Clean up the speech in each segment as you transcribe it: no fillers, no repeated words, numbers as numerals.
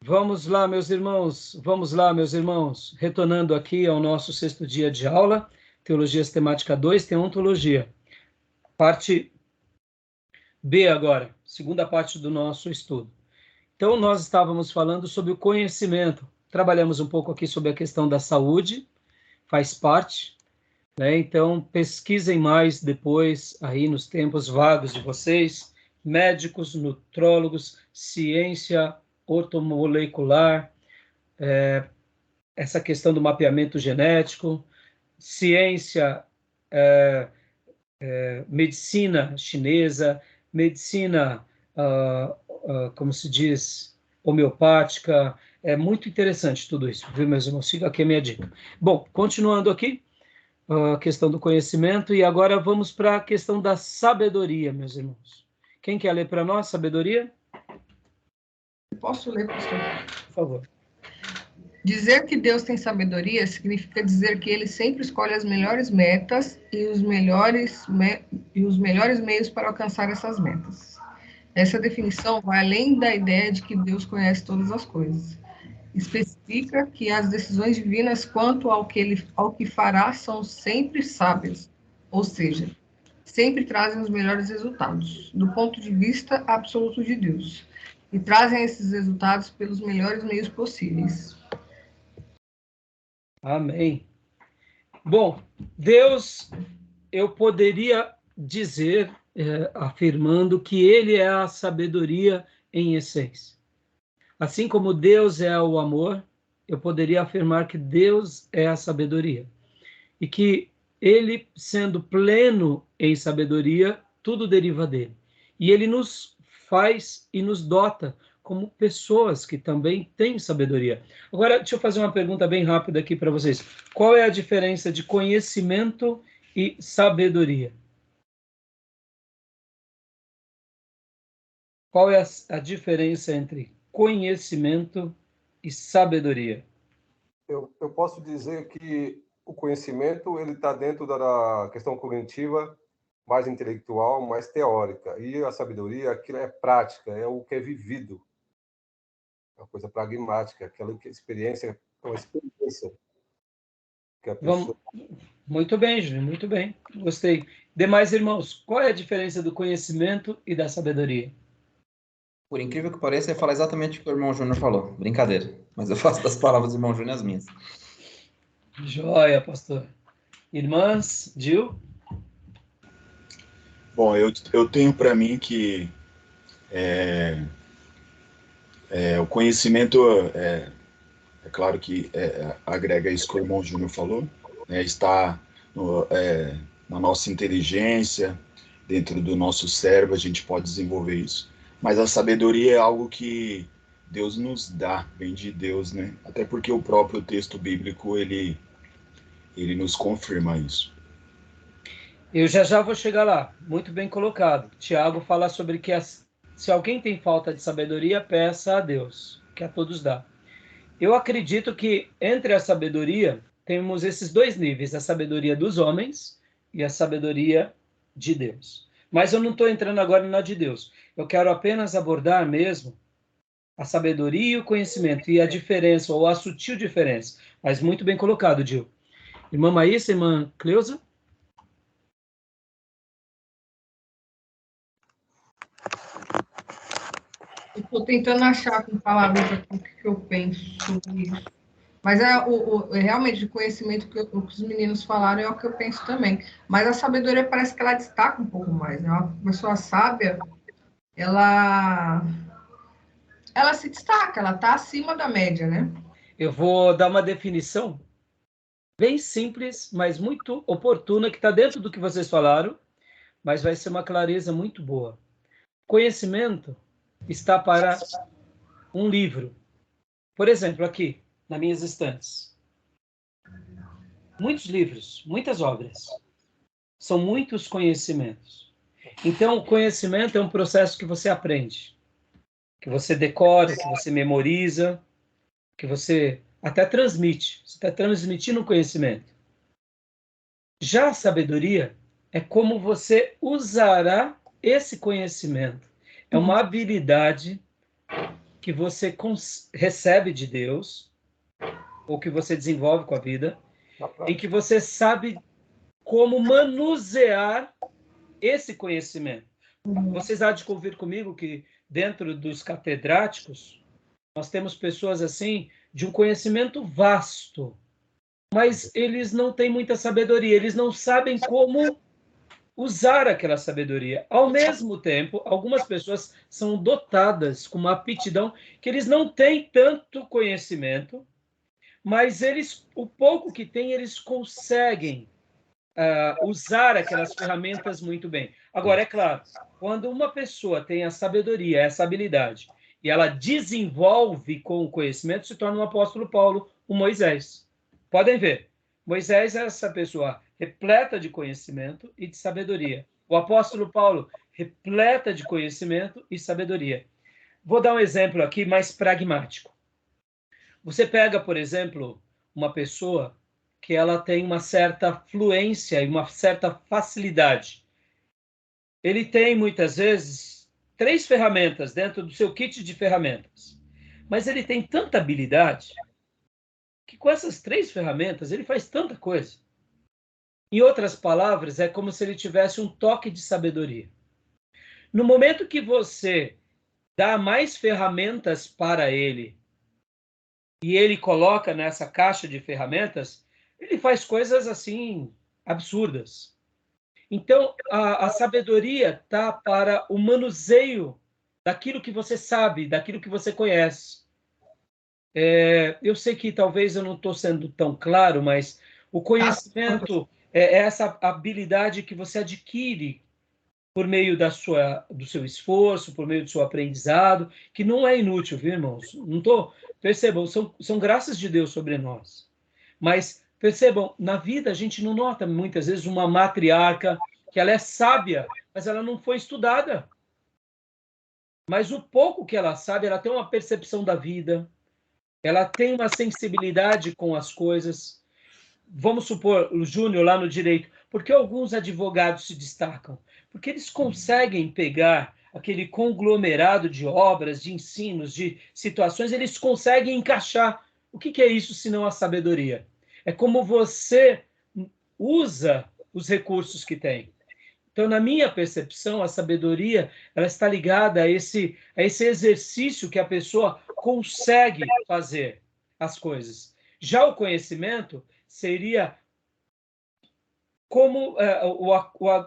Vamos lá, meus irmãos, retornando aqui ao nosso sexto dia de aula, Teologia Sistemática 2, tem Ontologia. Parte B agora, segunda parte do nosso estudo. Então, nós estávamos falando sobre o conhecimento, trabalhamos um pouco aqui sobre a questão da saúde, faz parte, né? Então, pesquisem mais depois, aí nos tempos vagos de vocês, médicos, nutrólogos, ciência ortomolecular, essa questão do mapeamento genético, ciência, medicina chinesa, medicina, como se diz, homeopática. É muito interessante tudo isso, viu, meus irmãos? Fica aqui a minha dica. Bom, continuando aqui, a questão do conhecimento, e agora vamos para a questão da sabedoria, meus irmãos. Quem quer ler para nós, sabedoria? Posso ler, pastor? Por favor. Dizer que Deus tem sabedoria significa dizer que ele sempre escolhe as melhores metas e os melhores meios para alcançar essas metas. Essa definição vai além da ideia de que Deus conhece todas as coisas. Especifica que as decisões divinas quanto ao que fará são sempre sábias, ou seja, sempre trazem os melhores resultados, do ponto de vista absoluto de Deus, e trazem esses resultados pelos melhores meios possíveis. Amém. Bom, Deus, eu poderia dizer, afirmando que ele é a sabedoria em essência. Assim como Deus é o amor, eu poderia afirmar que Deus é a sabedoria. E que ele, sendo pleno em sabedoria, tudo deriva dele. E ele nos faz e nos dota como pessoas que também têm sabedoria. Agora, deixa eu fazer uma pergunta bem rápida aqui para vocês. Qual é a diferença de conhecimento e sabedoria? Qual é a diferença entre conhecimento e sabedoria? Eu posso dizer que o conhecimento ele está dentro da questão cognitiva, mais intelectual, mais teórica. E a sabedoria, aquilo é prática, é o que é vivido. É uma coisa pragmática, aquela experiência, uma experiência que a pessoa... Muito bem, Júnior, muito bem. Gostei. Demais irmãos, qual é a diferença do conhecimento e da sabedoria? Por incrível que pareça, eu ia falar exatamente o que o irmão Júnior falou. Brincadeira. Mas eu faço das palavras do irmão Júnior as minhas. Joia, pastor. Irmãs, Gil? Bom, eu tenho para mim que o conhecimento, é claro que agrega isso que o irmão Júnior falou, né, está na nossa inteligência, dentro do nosso cérebro, a gente pode desenvolver isso. Mas a sabedoria é algo que Deus nos dá, vem de Deus, né? Até porque o próprio texto bíblico, ele nos confirma isso. Eu já vou chegar lá. Muito bem colocado. Tiago fala sobre que se alguém tem falta de sabedoria, peça a Deus, que a todos dá. Eu acredito que entre a sabedoria, temos esses dois níveis, a sabedoria dos homens e a sabedoria de Deus. Mas eu não estou entrando agora na de Deus. Eu quero apenas abordar mesmo a sabedoria e o conhecimento, e a diferença, ou a sutil diferença. Mas muito bem colocado, Gil. Irmã Maísa, irmã Cleusa? Eu estou tentando achar com palavras aqui o que eu penso sobre isso. Mas realmente o conhecimento que os meninos falaram é o que eu penso também. Mas a sabedoria parece que ela destaca um pouco mais, né? Uma pessoa sábia, ela se destaca, ela está acima da média, né? Eu vou dar uma definição bem simples, mas muito oportuna, que está dentro do que vocês falaram, mas vai ser uma clareza muito boa. Conhecimento está para um livro. Por exemplo, aqui, nas minhas estantes. Muitos livros, muitas obras. São muitos conhecimentos. Então, o conhecimento é um processo que você aprende, que você decora, que você memoriza, que você até transmite. Você está transmitindo conhecimento. Já a sabedoria é como você usará esse conhecimento. É uma habilidade que você recebe de Deus, ou que você desenvolve com a vida, em que você sabe como manusear esse conhecimento. Vocês há de convir comigo que dentro dos catedráticos, nós temos pessoas assim, de um conhecimento vasto, mas eles não têm muita sabedoria, eles não sabem como usar aquela sabedoria. Ao mesmo tempo, algumas pessoas são dotadas com uma aptidão que eles não têm tanto conhecimento, mas eles, o pouco que têm, eles conseguem usar aquelas ferramentas muito bem. Agora, é claro, quando uma pessoa tem a sabedoria, essa habilidade, e ela desenvolve com o conhecimento, se torna um apóstolo Paulo, um Moisés. Podem ver, Moisés é essa pessoa repleta de conhecimento e de sabedoria. O apóstolo Paulo, repleta de conhecimento e sabedoria. Vou dar um exemplo aqui mais pragmático. Você pega, por exemplo, uma pessoa que ela tem uma certa fluência e uma certa facilidade. Ele tem, muitas vezes, 3 ferramentas dentro do seu kit de ferramentas. Mas ele tem tanta habilidade que com essas 3 ferramentas ele faz tanta coisa. Em outras palavras, é como se ele tivesse um toque de sabedoria. No momento que você dá mais ferramentas para ele e ele coloca nessa caixa de ferramentas, ele faz coisas assim absurdas. Então, a sabedoria está para o manuseio daquilo que você sabe, daquilo que você conhece. Eu sei que talvez eu não estou sendo tão claro, mas o conhecimento é essa habilidade que você adquire por meio do seu esforço, por meio do seu aprendizado, que não é inútil, viu, irmãos? Percebam, são graças de Deus sobre nós. Mas, percebam, na vida a gente não nota muitas vezes uma matriarca que ela é sábia, mas ela não foi estudada. Mas o pouco que ela sabe, ela tem uma percepção da vida, ela tem uma sensibilidade com as coisas. Vamos supor, o Júnior lá no direito, por que alguns advogados se destacam? Porque eles conseguem pegar aquele conglomerado de obras, de ensinos, de situações, eles conseguem encaixar. O que é isso, senão a sabedoria? É como você usa os recursos que tem. Então, na minha percepção, a sabedoria ela está ligada a esse exercício que a pessoa consegue fazer as coisas. Já o conhecimento seria como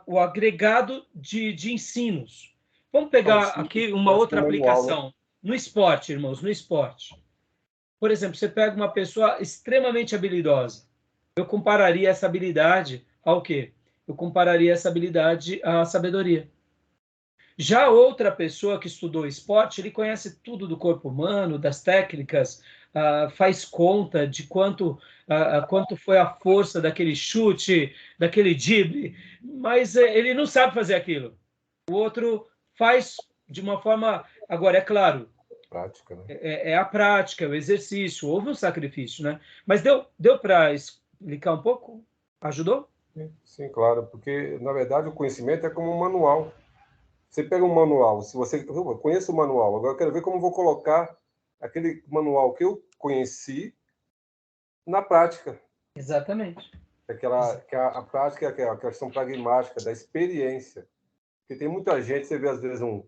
o agregado de ensinos. Vamos pegar aqui uma outra aplicação. No esporte, irmãos, no esporte. Por exemplo, você pega uma pessoa extremamente habilidosa. Eu compararia essa habilidade ao quê? Eu compararia essa habilidade à sabedoria. Já outra pessoa que estudou esporte, ele conhece tudo do corpo humano, das técnicas, faz conta de quanto foi a força daquele chute, daquele drible, mas ele não sabe fazer aquilo. O outro faz de uma forma... Agora, é claro, prática, né? É a prática, é o exercício, houve um sacrifício, né? Mas deu para explicar um pouco? Ajudou? Sim, claro, porque, na verdade, o conhecimento é como um manual. Você pega um manual, se você... Eu conheço o manual, agora eu quero ver como vou colocar aquele manual que eu conheci na prática. Exatamente. A prática é a questão pragmática, da experiência. Porque tem muita gente, você vê às vezes um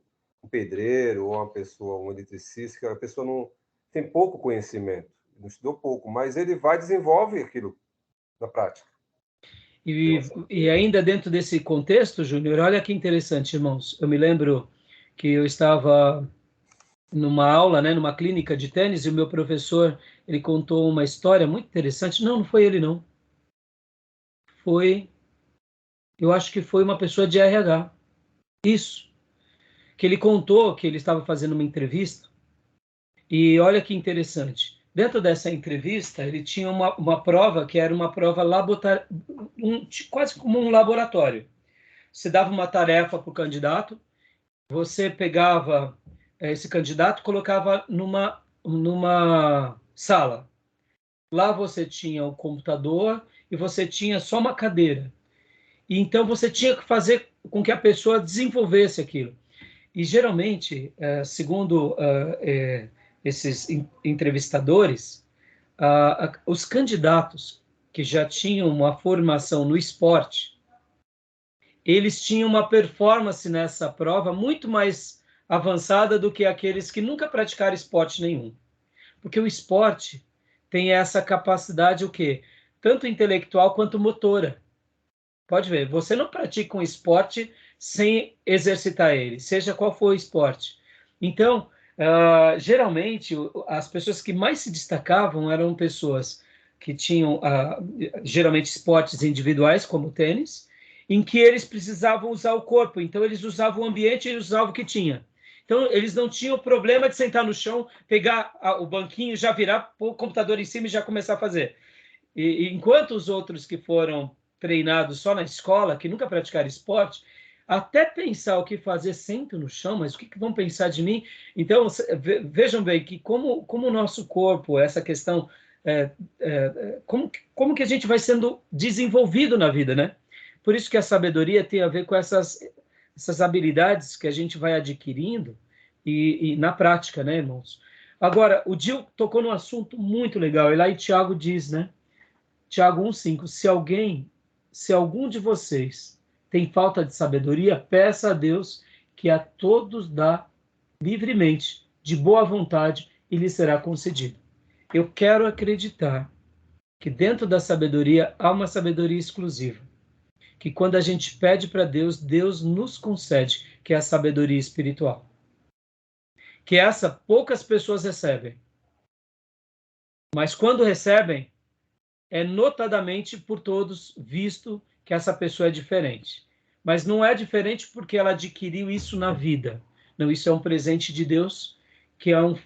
pedreiro, ou uma pessoa, um eletricista, que a pessoa não tem pouco conhecimento, não estudou pouco, mas ele vai e desenvolve aquilo na prática. E ainda dentro desse contexto, Júnior, olha que interessante, irmãos. Eu me lembro que eu estava numa aula, né, numa clínica de tênis, e o meu professor, ele contou uma história muito interessante. Não foi ele, não. Eu acho que foi uma pessoa de RH. Isso. Que ele contou que ele estava fazendo uma entrevista, e olha que interessante. Dentro dessa entrevista, ele tinha uma prova que era uma prova quase como um laboratório. Você dava uma tarefa para o candidato, você pegava esse candidato, colocava numa sala. Lá você tinha o computador e você tinha só uma cadeira. E então você tinha que fazer com que a pessoa desenvolvesse aquilo. E geralmente, segundo esses entrevistadores, os candidatos que já tinham uma formação no esporte, eles tinham uma performance nessa prova muito mais avançada do que aqueles que nunca praticaram esporte nenhum. Porque o esporte tem essa capacidade, o quê? Tanto intelectual quanto motora. Pode ver, você não pratica um esporte sem exercitar ele, seja qual for o esporte. Então, geralmente, as pessoas que mais se destacavam eram pessoas que tinham, geralmente, esportes individuais, como o tênis, em que eles precisavam usar o corpo. Então, eles usavam o ambiente e usavam o que tinha. Então, eles não tinham problema de sentar no chão, pegar o banquinho, já virar, pôr o computador em cima e já começar a fazer. E enquanto os outros que foram treinados só na escola, que nunca praticaram esporte, até pensar o que fazer, sento no chão, mas o que vão pensar de mim? Então, vejam bem que como o nosso corpo, essa questão, como que a gente vai sendo desenvolvido na vida, né? Por isso que a sabedoria tem a ver com essas habilidades que a gente vai adquirindo e na prática, né, irmãos? Agora, o Gil tocou num assunto muito legal, e lá em Tiago diz, né? Tiago 1,5, se algum de vocês tem falta de sabedoria, peça a Deus que a todos dá livremente, de boa vontade, e lhe será concedido. Eu quero acreditar que dentro da sabedoria há uma sabedoria exclusiva, que quando a gente pede para Deus, Deus nos concede, que é a sabedoria espiritual. Que essa poucas pessoas recebem. Mas quando recebem, é notadamente por todos visto que essa pessoa é diferente. Mas não é diferente porque ela adquiriu isso na vida. Não, isso é um presente de Deus, que é um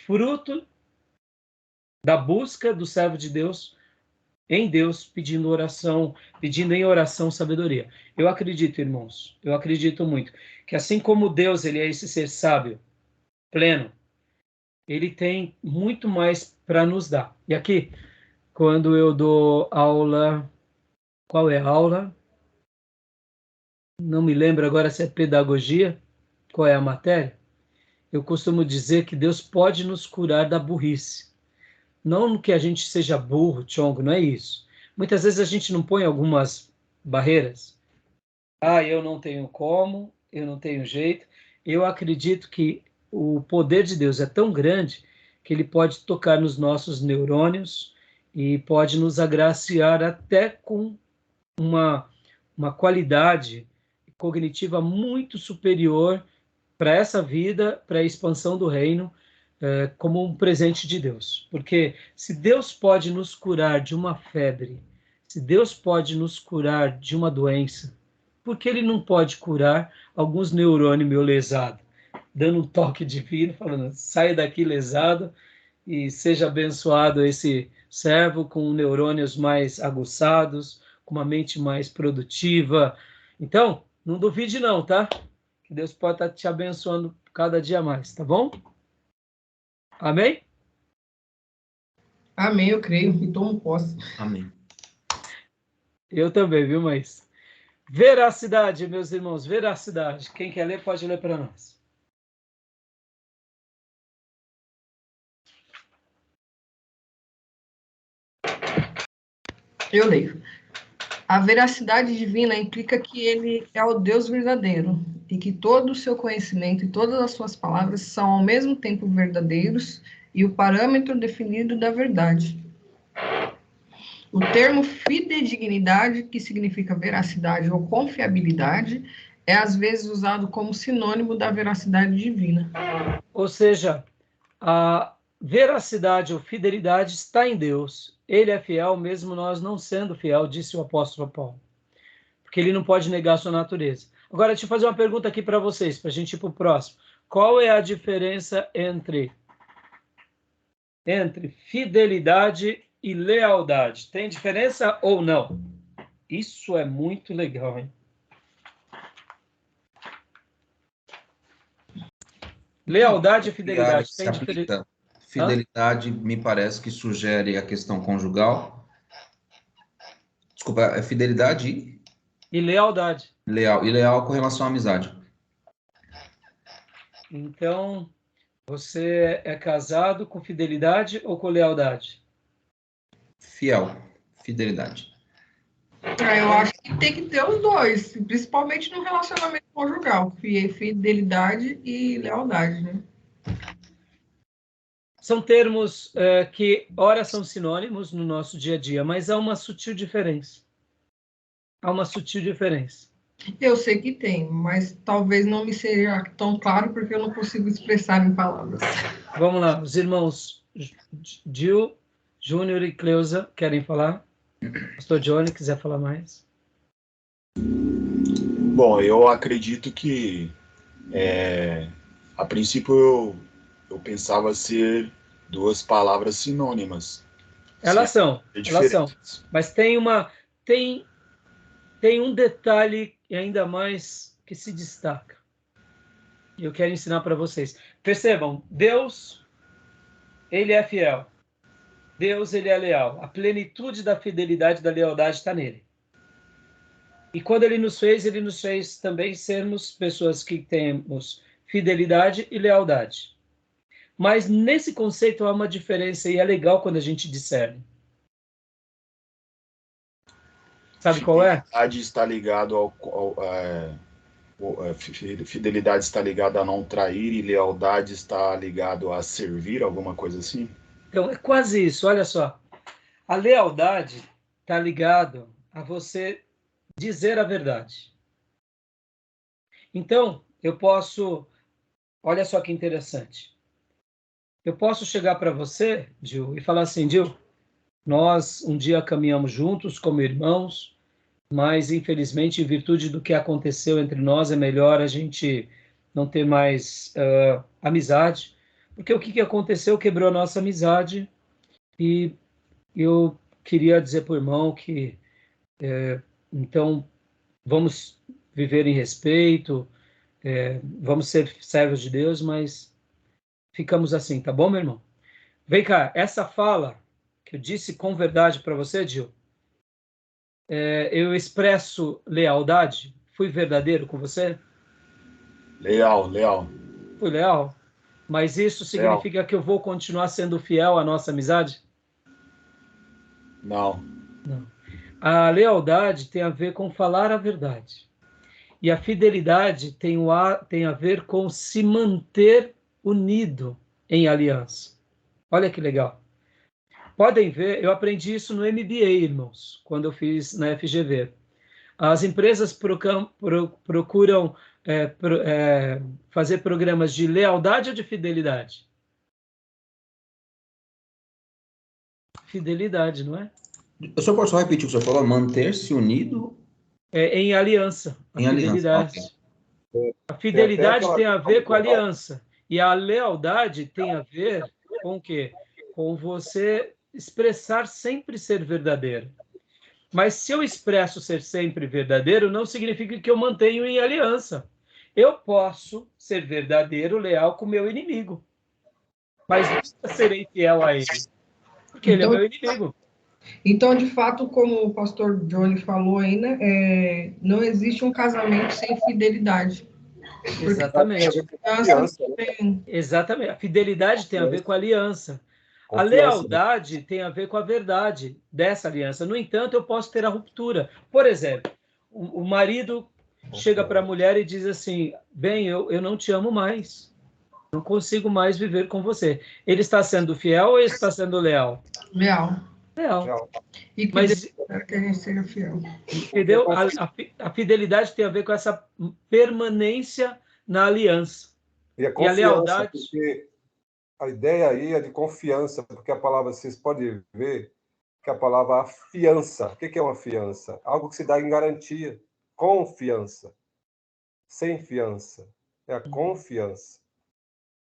fruto da busca do servo de Deus em Deus, pedindo em oração sabedoria. Eu acredito, irmãos, eu acredito muito, que assim como Deus, ele é esse ser sábio, pleno, ele tem muito mais para nos dar. E aqui, quando eu dou aula, qual é a aula? Não me lembro agora se é pedagogia, qual é a matéria? Eu costumo dizer que Deus pode nos curar da burrice. Não que a gente seja burro, tchongo, não é isso. Muitas vezes a gente não põe algumas barreiras. Eu não tenho como, eu não tenho jeito. Eu acredito que o poder de Deus é tão grande que ele pode tocar nos nossos neurônios e pode nos agraciar até com uma qualidade cognitiva muito superior para essa vida, para a expansão do reino, como um presente de Deus. Porque se Deus pode nos curar de uma febre, se Deus pode nos curar de uma doença, por que ele não pode curar alguns neurônios meio lesados? Dando um toque divino, falando, saia daqui lesado e seja abençoado esse servo com neurônios mais aguçados, com uma mente mais produtiva. Então, não duvide não, tá? Que Deus pode estar te abençoando cada dia mais, tá bom? Amém? Amém, eu creio e tomo posse. Amém. Eu também, viu, mas... Veracidade, meus irmãos, veracidade. Quem quer ler, pode ler para nós. Eu leio. A veracidade divina implica que ele é o Deus verdadeiro e que todo o seu conhecimento e todas as suas palavras são ao mesmo tempo verdadeiros e o parâmetro definido da verdade. O termo fidedignidade, que significa veracidade ou confiabilidade, é às vezes usado como sinônimo da veracidade divina. Ou seja, a veracidade ou fidelidade está em Deus. Ele é fiel, mesmo nós não sendo fiel, disse o apóstolo Paulo. Porque ele não pode negar a sua natureza. Agora, deixa eu fazer uma pergunta aqui para vocês, para a gente ir para o próximo. Qual é a diferença entre fidelidade e lealdade? Tem diferença ou não? Isso é muito legal, hein? Lealdade e fidelidade. Tem diferença? Fidelidade me parece que sugere a questão conjugal. Desculpa, é fidelidade e lealdade. Leal com relação à amizade. Então, Você é casado com fidelidade ou com lealdade? Fiel, fidelidade. Eu acho que tem que ter os dois, principalmente no relacionamento conjugal, fidelidade e lealdade, né? São termos que, ora, são sinônimos no nosso dia a dia, mas há uma sutil diferença. Há uma sutil diferença. Eu sei que tem, mas talvez não me seja tão claro porque eu não consigo expressar em palavras. Vamos lá, os irmãos Gil, Júnior e Cleusa querem falar? Pastor Johnny, quiser falar mais? Bom, eu acredito que, a princípio, eu pensava ser duas palavras sinônimas. Elas são, diferentes. mas tem um detalhe ainda mais que se destaca. E eu quero ensinar para vocês. Percebam, Deus, ele é fiel. Deus, ele é leal. A plenitude da fidelidade e da lealdade está nele. E quando ele nos fez também sermos pessoas que temos fidelidade e lealdade. Mas nesse conceito há uma diferença e é legal quando a gente discerne. Sabe qual é? Fidelidade está ligado fidelidade está ligada a não trair e lealdade está ligado a servir, alguma coisa assim? Então, é quase isso, olha só. A lealdade está ligado a você dizer a verdade. Então, eu posso... Olha só que interessante. Eu posso chegar para você, Gil, e falar assim, Gil, nós um dia caminhamos juntos como irmãos, mas infelizmente, em virtude do que aconteceu entre nós, é melhor a gente não ter mais amizade, porque o que aconteceu quebrou a nossa amizade e eu queria dizer para o irmão que, então, vamos viver em respeito, vamos ser servos de Deus, mas ficamos assim, tá bom, meu irmão? Vem cá, essa fala que eu disse com verdade para você, Gil, eu expresso lealdade? Fui verdadeiro com você? Leal. Fui leal? Mas isso significa que eu vou continuar sendo fiel à nossa amizade? Não. Não. A lealdade tem a ver com falar a verdade. E a fidelidade tem a ver com se manter unido em aliança. Olha que legal. Podem ver, eu aprendi isso no MBA, irmãos, quando eu fiz na FGV. As empresas procuram fazer programas de lealdade ou de fidelidade? Fidelidade, não é? Eu só posso repetir o que você falou? Manter-se unido? Em aliança. A fidelidade. Aliança. Okay. A fidelidade tem a ver com a aliança. E a lealdade tem a ver com o quê? Com você expressar sempre ser verdadeiro. Mas se eu expresso ser sempre verdadeiro, não significa que eu mantenho em aliança. Eu posso ser verdadeiro, leal com o meu inimigo. Mas nunca serei fiel a ele. Porque ele é meu inimigo. Então, de fato, como o pastor Johnny falou aí, né, não existe um casamento sem fidelidade. Exatamente. Exatamente. A fidelidade tem a ver com a aliança. A lealdade tem a ver com a verdade dessa aliança. No entanto, eu posso ter a ruptura. Por exemplo, o marido chega para a mulher e diz assim, bem, eu não te amo mais. Não consigo mais viver com você. Ele está sendo fiel ou ele está sendo leal? Leal. E que Mas, Deus quer que a gente seja fiel. Entendeu? A fidelidade tem a ver com essa permanência na aliança. E a lealdade... Porque a ideia aí é de confiança, porque a palavra, vocês podem ver, que a palavra afiança. O que é uma fiança? Algo que se dá em garantia. Confiança. Sem fiança. É a confiança.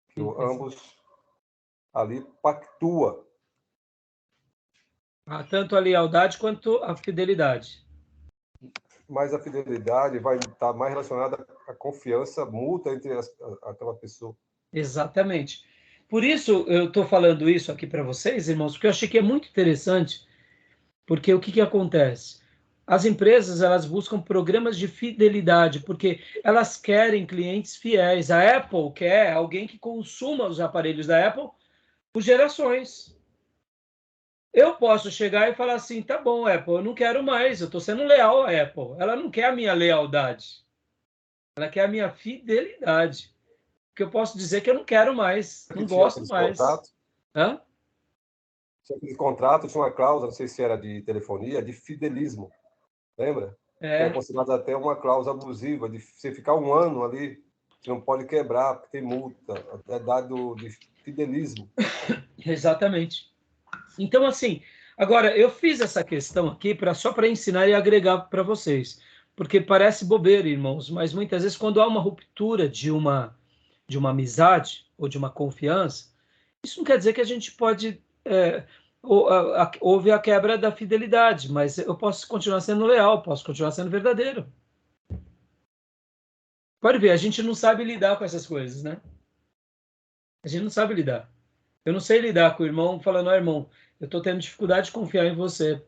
Que ambos ali pactuam. Tanto a lealdade quanto a fidelidade. Mas a fidelidade vai estar mais relacionada à confiança mútua entre aquela pessoa. Exatamente. Por isso, eu estou falando isso aqui para vocês, irmãos, porque eu achei que é muito interessante, porque o que acontece? As empresas, elas buscam programas de fidelidade, porque elas querem clientes fiéis. A Apple quer alguém que consuma os aparelhos da Apple por gerações. Eu posso chegar e falar assim, tá bom, Apple, eu não quero mais, eu estou sendo leal à Apple. Ela não quer a minha lealdade, ela quer a minha fidelidade. Porque eu posso dizer que eu não quero mais, não gosto mais. Hã? Tinha aquele contrato, tinha uma cláusula, não sei se era de telefonia, de fidelismo. Lembra? É considerado até uma cláusula abusiva, de você ficar um ano ali, você não pode quebrar, porque tem multa, é dado de fidelismo. Exatamente. Então, assim, agora, eu fiz essa questão aqui só para ensinar e agregar para vocês, porque parece bobeira, irmãos, mas muitas vezes quando há uma ruptura de uma amizade ou de uma confiança, isso não quer dizer que a gente pode... houve a quebra da fidelidade, mas eu posso continuar sendo leal, posso continuar sendo verdadeiro. Pode ver, a gente não sabe lidar com essas coisas, né? A gente não sabe lidar. Eu não sei lidar com o irmão falando, irmão, eu estou tendo dificuldade de confiar em você.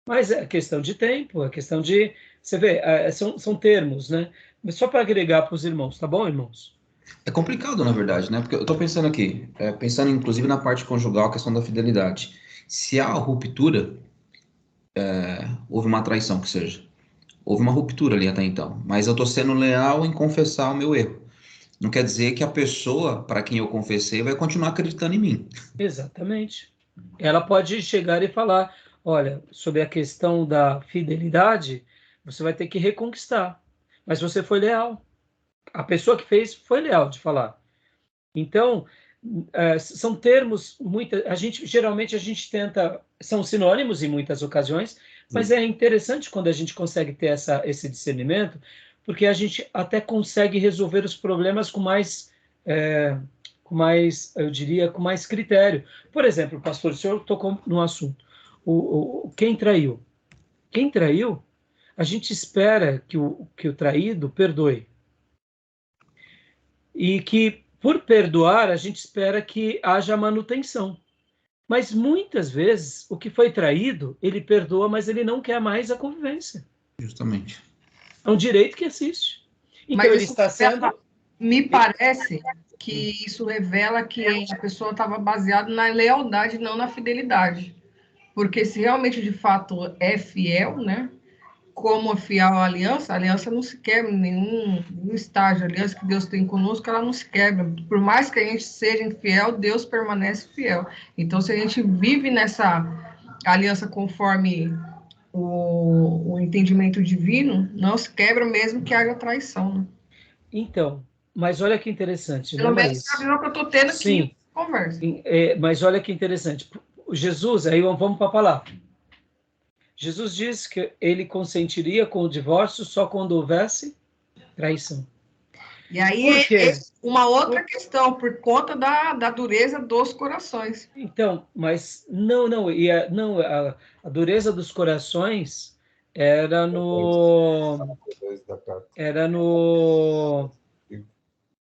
Mas é questão de tempo, é questão de... Você vê, são termos, né? Mas só para agregar para os irmãos, tá bom, irmãos? É complicado, na verdade, né? Porque eu estou pensando aqui, pensando inclusive na parte conjugal, a questão da fidelidade. Se há ruptura, houve uma traição, que seja. Houve uma ruptura ali até então, mas eu estou sendo leal em confessar o meu erro. Não quer dizer que a pessoa para quem eu confessei vai continuar acreditando em mim. Exatamente. Ela pode chegar e falar, olha, sobre a questão da fidelidade, você vai ter que reconquistar. Mas você foi leal. A pessoa que fez foi leal de falar. Então, são termos, geralmente a gente tenta, são sinônimos em muitas ocasiões, mas é interessante quando a gente consegue ter esse discernimento, porque a gente até consegue resolver os problemas com mais, eu diria, com mais critério. Por exemplo, pastor, o senhor tocou no assunto. Quem traiu? Quem traiu, a gente espera que o traído perdoe. E que, por perdoar, a gente espera que haja manutenção. Mas, muitas vezes, o que foi traído, ele perdoa, mas ele não quer mais a convivência. Justamente. É um direito que existe. Então, ele está sendo... Me parece que isso revela que a pessoa estava baseada na lealdade, não na fidelidade. Porque se realmente, de fato, é fiel, né? Como é fiel à aliança, a aliança não se quebra em nenhum estágio. A aliança que Deus tem conosco, ela não se quebra. Por mais que a gente seja infiel, Deus permanece fiel. Então, se a gente vive nessa aliança conforme o entendimento divino, não se quebra mesmo que haja traição, né? Então, mas olha que interessante, Pelo né, menos Maís? é o que eu estou tendo aqui em conversa. Mas olha que interessante. Jesus, aí vamos para a palavra. Jesus diz que ele consentiria com o divórcio só quando houvesse traição. E aí é uma outra questão, por conta da dureza dos corações. Então, mas não, a dureza dos corações era no...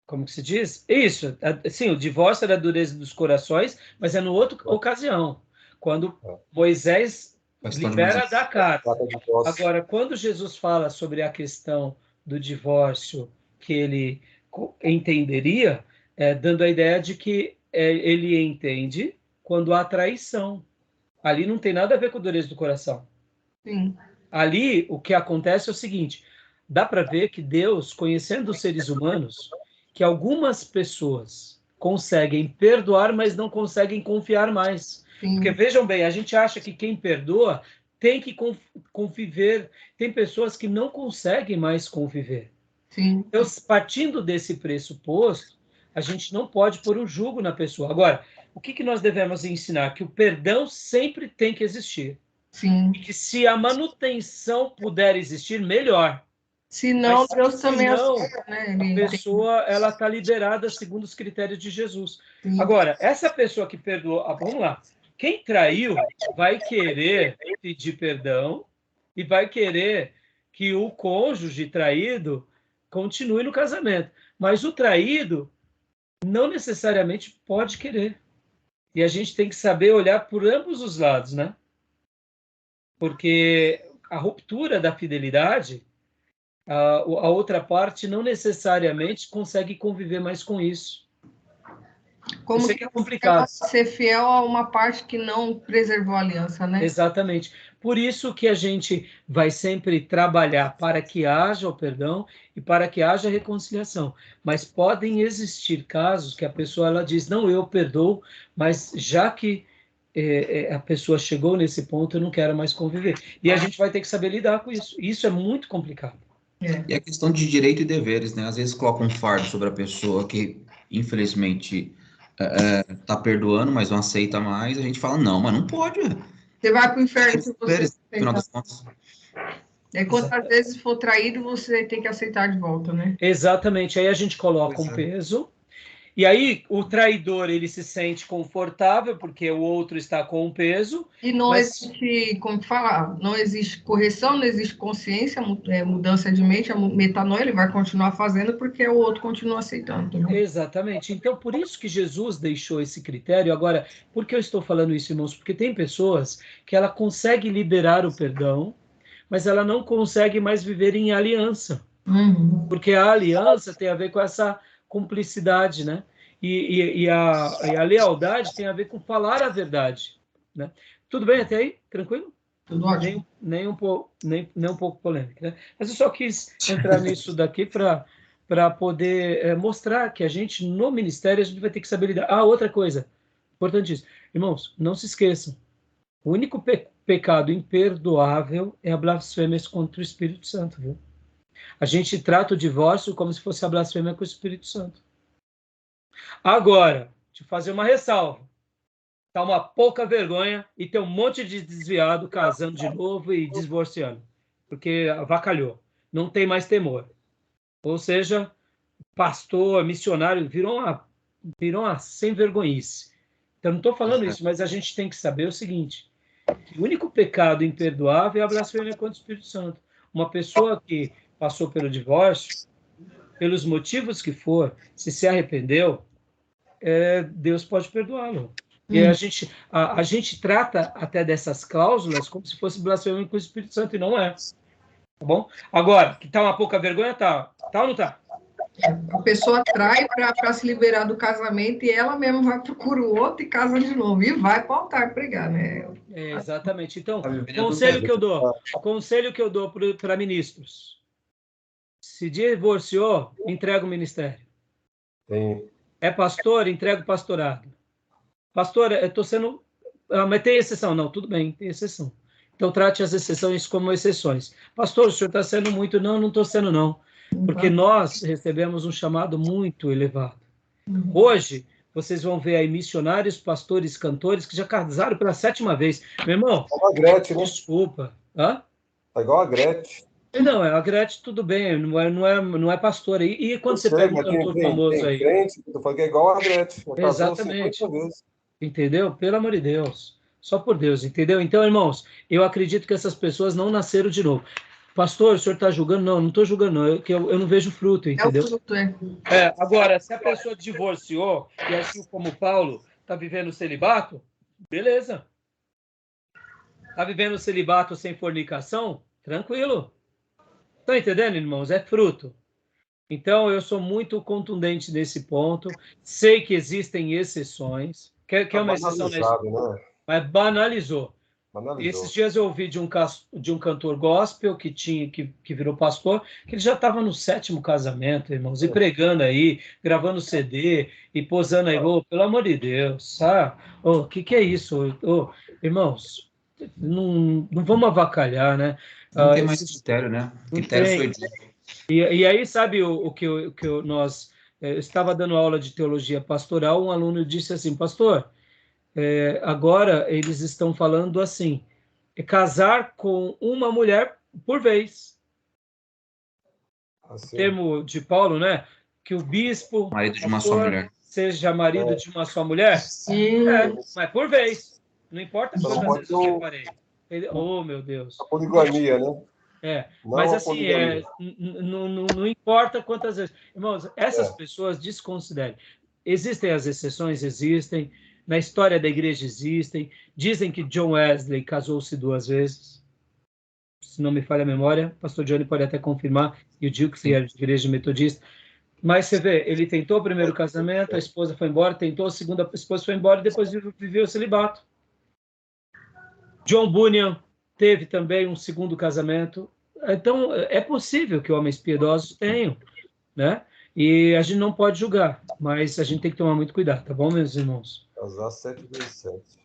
Como que se diz? Isso, sim, o divórcio era a dureza dos corações, mas é no outra ocasião, quando Moisés libera da carta. Agora, quando Jesus fala sobre a questão do divórcio que ele entenderia, dando a ideia de que ele entende quando há traição. Ali não tem nada a ver com dureza do coração. Sim. Ali, o que acontece é o seguinte, dá para ver que Deus, conhecendo os seres humanos, que algumas pessoas conseguem perdoar, mas não conseguem confiar mais. Sim. Porque, vejam bem, a gente acha que quem perdoa tem que conviver. Tem pessoas que não conseguem mais conviver. Sim. Então, partindo desse pressuposto, a gente não pode pôr um jugo na pessoa. Agora, o que nós devemos ensinar? Que o perdão sempre tem que existir. Sim. E que se a manutenção puder existir, melhor. Se não, Deus também aceita, né? A pessoa ela está liberada segundo os critérios de Jesus. Sim. Agora, essa pessoa que perdoou, vamos lá, quem traiu vai querer pedir perdão e vai querer que o cônjuge traído continue no casamento. Mas o traído não necessariamente pode querer. E a gente tem que saber olhar por ambos os lados, né? Porque a ruptura da fidelidade, a outra parte não necessariamente consegue conviver mais com isso. Como Isso que é complicado. ser fiel a uma parte que não preservou a aliança, né? Exatamente. Por isso que a gente vai sempre trabalhar para que haja o perdão e para que haja reconciliação. Mas podem existir casos que a pessoa ela diz, não, eu perdoo, mas já que a pessoa chegou nesse ponto, eu não quero mais conviver. E a gente vai ter que saber lidar com isso. Isso é muito complicado. E a questão de direito e deveres, né? Às vezes coloca um fardo sobre a pessoa que, infelizmente, tá perdoando, mas não aceita mais. A gente fala, não, mas não pode. Você vai para o inferno se você No final das contas. quantas vezes for traído, você tem que aceitar de volta, né? Exatamente. Aí a gente coloca um peso. E aí o traidor ele se sente confortável porque o outro está com um peso. E não existe, como falar, não existe correção, não existe consciência, mudança de mente, a metanoia ele vai continuar fazendo porque o outro continua aceitando. Né? Exatamente. Então, por isso que Jesus deixou esse critério. Agora, por que eu estou falando isso, irmãos? Porque tem pessoas que ela consegue liberar o perdão, mas ela não consegue mais viver em aliança. Porque a aliança tem a ver com essa cumplicidade, né? E a lealdade tem a ver com falar a verdade, né? Tudo bem até aí? Tranquilo? Tudo ótimo. Nem um pouco polêmico, né? Mas eu só quis entrar nisso daqui para poder mostrar que a gente, no ministério, a gente vai ter que saber lidar. Ah, outra coisa, importantíssimo. Irmãos, não se esqueçam, o único pecado imperdoável é a blasfêmia contra o Espírito Santo, viu? A gente trata o divórcio como se fosse a blasfêmia com o Espírito Santo. Agora, deixa eu fazer uma ressalva. Tá uma pouca vergonha e tem um monte de desviado casando de novo e divorciando, porque avacalhou. Não tem mais temor. Ou seja, pastor, missionário, virou uma sem vergonhice. Então, não estou falando isso, mas a gente tem que saber o seguinte, que o único pecado imperdoável é a blasfêmia contra o Espírito Santo. Uma pessoa que passou pelo divórcio, pelos motivos que for, se arrependeu, Deus pode perdoá-lo. E a gente trata até dessas cláusulas como se fosse blasfêmia com o Espírito Santo, e não é. Tá bom? Agora, que tá uma pouca vergonha, tá. Tá ou não tá? A pessoa trai para se liberar do casamento e ela mesma vai procurar o outro e casa de novo. E vai para o altar pregar, né? Exatamente. Então, conselho que eu dou para ministros. Se divorciou, entrega o ministério. Sim. É pastor, entrega o pastorado. Pastor, eu estou sendo... mas tem exceção. Não, tudo bem, tem exceção. Então, trate as exceções como exceções. Pastor, o senhor está sendo muito... Não estou sendo, não. Porque nós recebemos um chamado muito elevado. Hoje, vocês vão ver aí missionários, pastores, cantores que já casaram pela 7ª vez. Meu irmão, a Gretchen, né? Desculpa. Hã? Tá igual a Gretchen. Não, a Gretchen tudo bem, não é pastora. E quando você pega um cantor famoso aí? Crente, eu falei que é igual a Gretchen. Exatamente. Entendeu? Pelo amor de Deus. Só por Deus, entendeu? Então, irmãos, eu acredito que essas pessoas não nasceram de novo. Pastor, o senhor está julgando? Não estou julgando, não. Eu não vejo fruto, entendeu? Agora, se a pessoa divorciou e assim como Paulo está vivendo o celibato, beleza. Está vivendo o celibato sem fornicação? Tranquilo. Estão entendendo, irmãos? É fruto. Então, eu sou muito contundente nesse ponto. Sei que existem exceções. Que é uma exceção na história, né? Mas banalizou. Esses dias eu ouvi de um cantor gospel que virou pastor, que ele já estava no 7º casamento, irmãos, e pregando aí, gravando CD e posando aí, pelo amor de Deus, sabe? Que é isso? Irmãos, não vamos avacalhar, né? Não tem mais critério, né? Critério sou eu. E aí, sabe o que nós... Eu estava dando aula de teologia pastoral, um aluno disse assim, pastor, agora eles estão falando assim, casar com uma mulher por vez. Assim. O termo de Paulo, né? Que o bispo, marido de uma só mulher, seja marido de uma só mulher. Sim. Mas por vez. Não importa quantas vezes eu separei. Oh, meu Deus. A poligamia, né? Mas assim, não importa quantas vezes. Irmãos, essas pessoas desconsideram. Existem as exceções? Existem. Na história da igreja existem. Dizem que John Wesley casou-se 2 vezes. se não me falha a memória, o pastor Johnny pode até confirmar, e o Dio, que era de igreja metodista. Mas você vê, ele tentou o primeiro casamento, a esposa foi embora, tentou a segunda, a esposa foi embora, e depois viveu o celibato. John Bunyan teve também um segundo casamento. Então, é possível que homens piedosos tenham, né? E a gente não pode julgar, mas a gente tem que tomar muito cuidado, tá bom, meus irmãos? Casar 7 vezes 7.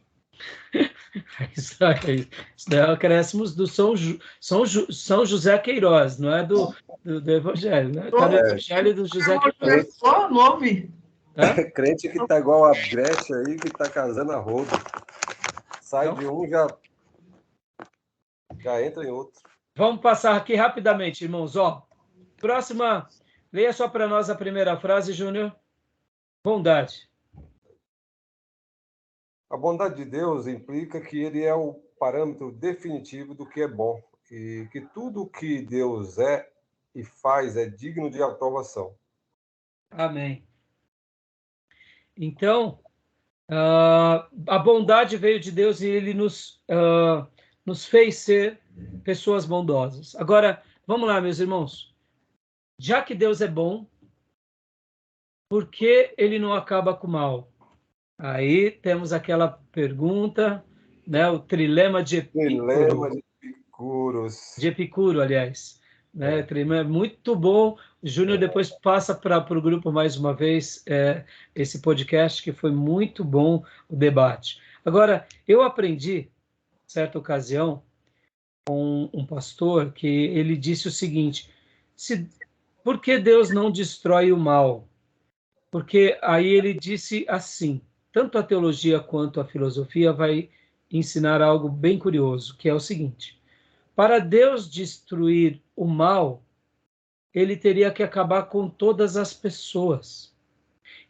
Isso daí é o acréscimos do São José Queiroz, não é do Evangelho, né? Está no Evangelho do José Queiroz. Só nome. Crente que tá igual a Grécia aí, que tá casando a rodo. Sai de um, já entra em outro. Vamos passar aqui rapidamente, irmãos. Ó, próxima, leia só para nós a primeira frase, Júnior. Bondade. A bondade de Deus implica que ele é o parâmetro definitivo do que é bom e que tudo que Deus é e faz é digno de aprovação. Amém. Então, a bondade veio de Deus e ele nos fez ser pessoas bondosas. Agora, vamos lá, meus irmãos. Já que Deus é bom, por que ele não acaba com o mal? Aí temos aquela pergunta, né, o trilema de Epicuro. Trilema de Epicuros. De Epicuro, aliás. Né, trilema é muito bom. O Júnior depois passa para o grupo mais uma vez esse podcast, que foi muito bom o debate. Agora, eu aprendi, certa ocasião, com um pastor, que ele disse o seguinte: por que Deus não destrói o mal? Porque aí ele disse assim, tanto a teologia quanto a filosofia vai ensinar algo bem curioso, que é o seguinte: para Deus destruir o mal, ele teria que acabar com todas as pessoas.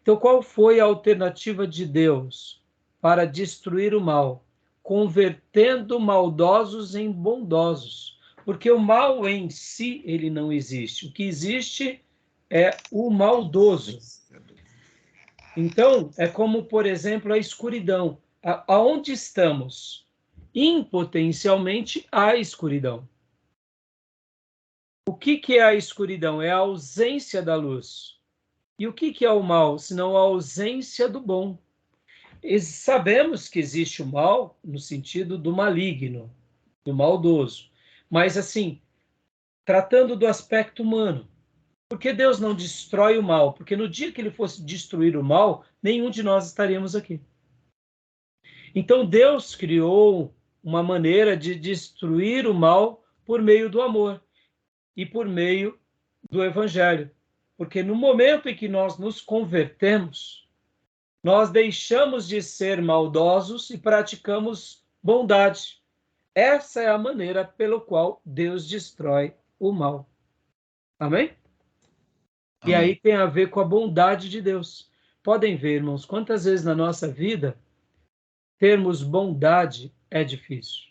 Então, qual foi a alternativa de Deus para destruir o mal? Convertendo maldosos em bondosos. Porque o mal em si, ele não existe. O que existe é o maldoso. Então, é como, por exemplo, a escuridão. Aonde estamos? Impotencialmente, há escuridão. O que é a escuridão? É a ausência da luz. E o que é o mal? Senão a ausência do bom. E sabemos que existe o mal no sentido do maligno, do maldoso. Mas, assim, tratando do aspecto humano, por que Deus não destrói o mal? Porque no dia que ele fosse destruir o mal, nenhum de nós estaríamos aqui. Então, Deus criou uma maneira de destruir o mal por meio do amor e por meio do Evangelho. Porque no momento em que nós nos convertemos, nós deixamos de ser maldosos e praticamos bondade. Essa é a maneira pela qual Deus destrói o mal. Amém? E aí tem a ver com a bondade de Deus. Podem ver, irmãos, quantas vezes na nossa vida termos bondade é difícil.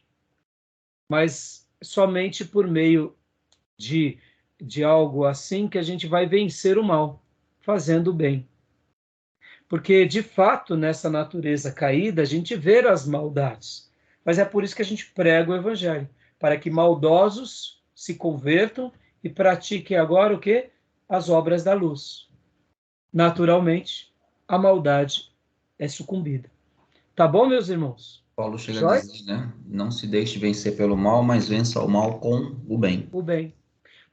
Mas somente por meio de algo assim que a gente vai vencer o mal, fazendo o bem. Porque, de fato, nessa natureza caída, a gente vê as maldades. Mas é por isso que a gente prega o Evangelho, para que maldosos se convertam e pratiquem agora o quê? As obras da luz. Naturalmente, a maldade é sucumbida. Tá bom, meus irmãos? Paulo chega a dizer, né? Não se deixe vencer pelo mal, mas vença o mal com o bem. O bem.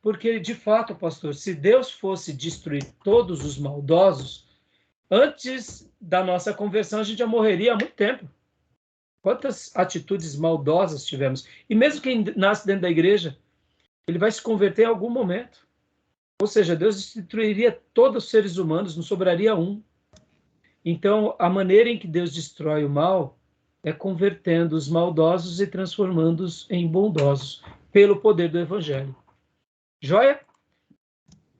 Porque, de fato, pastor, se Deus fosse destruir todos os maldosos, antes da nossa conversão, a gente já morreria há muito tempo. Quantas atitudes maldosas tivemos? E mesmo quem nasce dentro da igreja, ele vai se converter em algum momento. Ou seja, Deus destruiria todos os seres humanos, não sobraria um. Então, a maneira em que Deus destrói o mal é convertendo os maldosos e transformando-os em bondosos, pelo poder do Evangelho. Joia?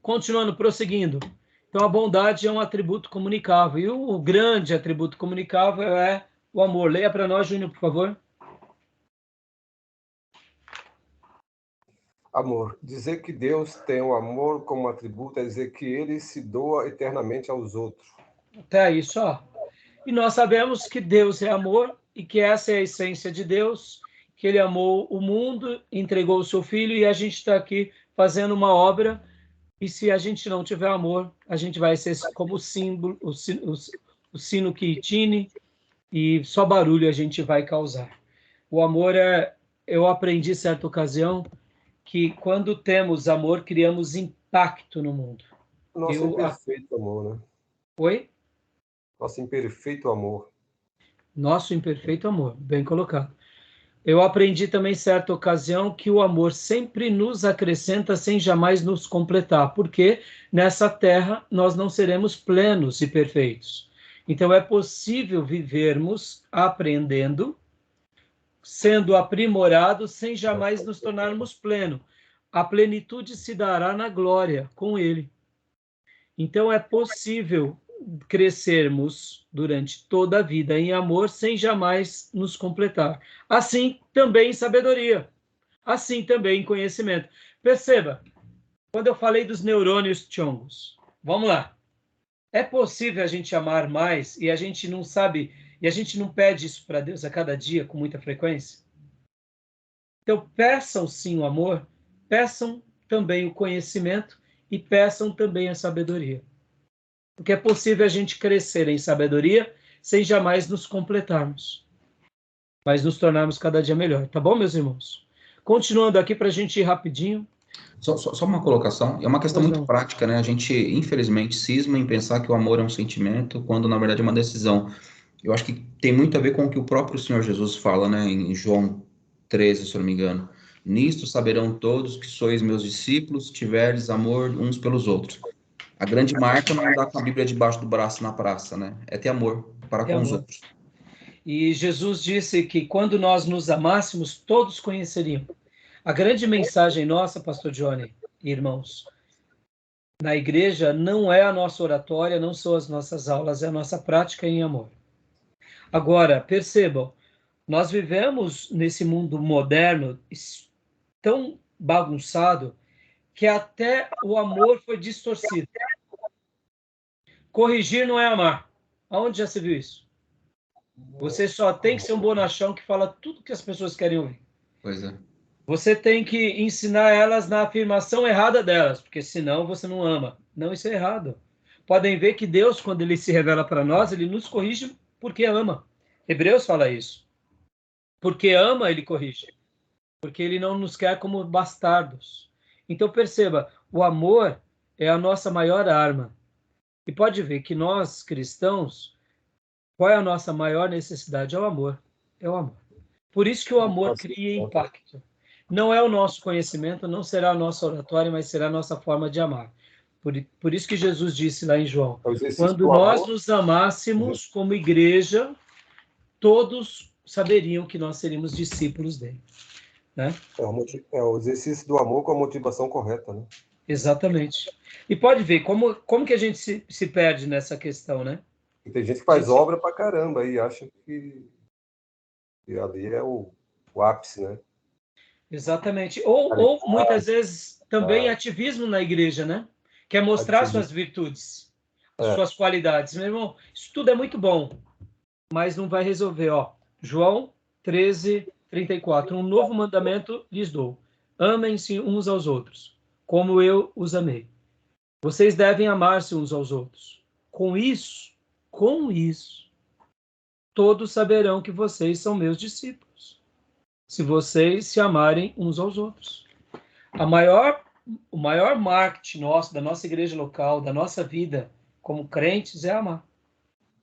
Continuando, prosseguindo. Então, a bondade é um atributo comunicável. E o grande atributo comunicável é o amor. Leia para nós, Júnior, por favor. Amor. Dizer que Deus tem o amor como atributo é dizer que ele se doa eternamente aos outros. Até aí só. E nós sabemos que Deus é amor e que essa é a essência de Deus, que ele amou o mundo, entregou o seu filho, e a gente está aqui fazendo uma obra, e se a gente não tiver amor, a gente vai ser como o símbolo, o sino que tine, e só barulho a gente vai causar. O amor eu aprendi certa ocasião, que quando temos amor, criamos impacto no mundo. Nosso imperfeito amor, né? Oi? Nosso imperfeito amor. Nosso imperfeito amor, bem colocado. Eu aprendi também, certa ocasião, que o amor sempre nos acrescenta sem jamais nos completar, porque nessa terra nós não seremos plenos e perfeitos. Então é possível vivermos aprendendo, sendo aprimorados, sem jamais nos tornarmos plenos. A plenitude se dará na glória com Ele. Então é possível crescermos durante toda a vida em amor sem jamais nos completar. Assim também em sabedoria. Assim também em conhecimento. Perceba, quando eu falei dos neurônios chongos, vamos lá. É possível a gente amar mais e a gente não sabe, e a gente não pede isso para Deus a cada dia com muita frequência? Então peçam sim o amor, peçam também o conhecimento e peçam também a sabedoria. Porque é possível a gente crescer em sabedoria sem jamais nos completarmos, mas nos tornarmos cada dia melhor. Tá bom, meus irmãos? Continuando aqui para a gente ir rapidinho. Só uma colocação, é uma questão muito prática, né? A gente, infelizmente, cisma em pensar que o amor é um sentimento, quando na verdade é uma decisão. Eu acho que tem muito a ver com o que o próprio Senhor Jesus fala, né? Em João 13, se eu não me engano. Nisto saberão todos que sois meus discípulos, tiverdes amor uns pelos outros. A grande marca não é andar com a Bíblia debaixo do braço na praça, né? É ter amor para com os outros. E Jesus disse que quando nós nos amássemos, todos conheceriam. A grande mensagem nossa, pastor Johnny e irmãos, na igreja não é a nossa oratória, não são as nossas aulas, é a nossa prática em amor. Agora, percebam, nós vivemos nesse mundo moderno tão bagunçado que até o amor foi distorcido. Corrigir não é amar. Aonde já se viu isso? Você só tem que ser um bonachão que fala tudo que as pessoas querem ouvir. Pois é. Você tem que ensinar elas na afirmação errada delas, porque senão você não ama. Não, isso é errado. Podem ver que Deus, quando ele se revela para nós, ele nos corrige porque ama. Hebreus fala isso. Porque ama, ele corrige. Porque ele não nos quer como bastardos. Então perceba, o amor é a nossa maior arma. E pode ver que nós, cristãos, qual é a nossa maior necessidade? É o amor. É o amor. Por isso que o amor cria impacto. Não é o nosso conhecimento, não será a nossa oratória, mas será a nossa forma de amar. Por isso que Jesus disse lá em João, quando nós nos amássemos como igreja, todos saberiam que nós seríamos discípulos dele. Né? É o exercício do amor com a motivação correta, né? Exatamente. E pode ver como que a gente se perde nessa questão, né? E tem gente que faz obra pra caramba e acha que ali é o ápice, né? Exatamente. Ou muitas vezes também ativismo na igreja, né? Quer mostrar suas virtudes, as suas qualidades. Meu irmão, isso tudo é muito bom, mas não vai resolver. Ó, João 13, 34. Um novo mandamento lhes dou. Amem-se uns aos outros, como eu os amei. Vocês devem amar-se uns aos outros. Com isso, todos saberão que vocês são meus discípulos, se vocês se amarem uns aos outros. O maior marketing nosso, da nossa igreja local, da nossa vida como crentes, é amar.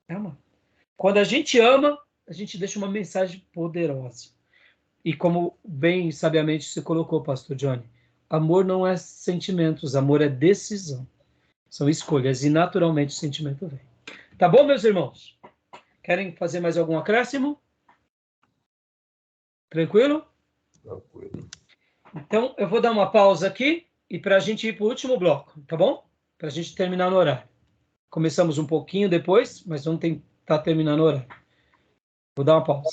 É amar. Quando a gente ama, a gente deixa uma mensagem poderosa. E como bem sabiamente se colocou, pastor Johnny, amor não é sentimentos, amor é decisão. São escolhas e naturalmente o sentimento vem. Tá bom, meus irmãos? Querem fazer mais algum acréscimo? Tranquilo? Tranquilo. Então, eu vou dar uma pausa aqui e para a gente ir para o último bloco, tá bom? Para a gente terminar no horário. Começamos um pouquinho depois, mas vamos tentar terminar no horário. Vou dar uma pausa.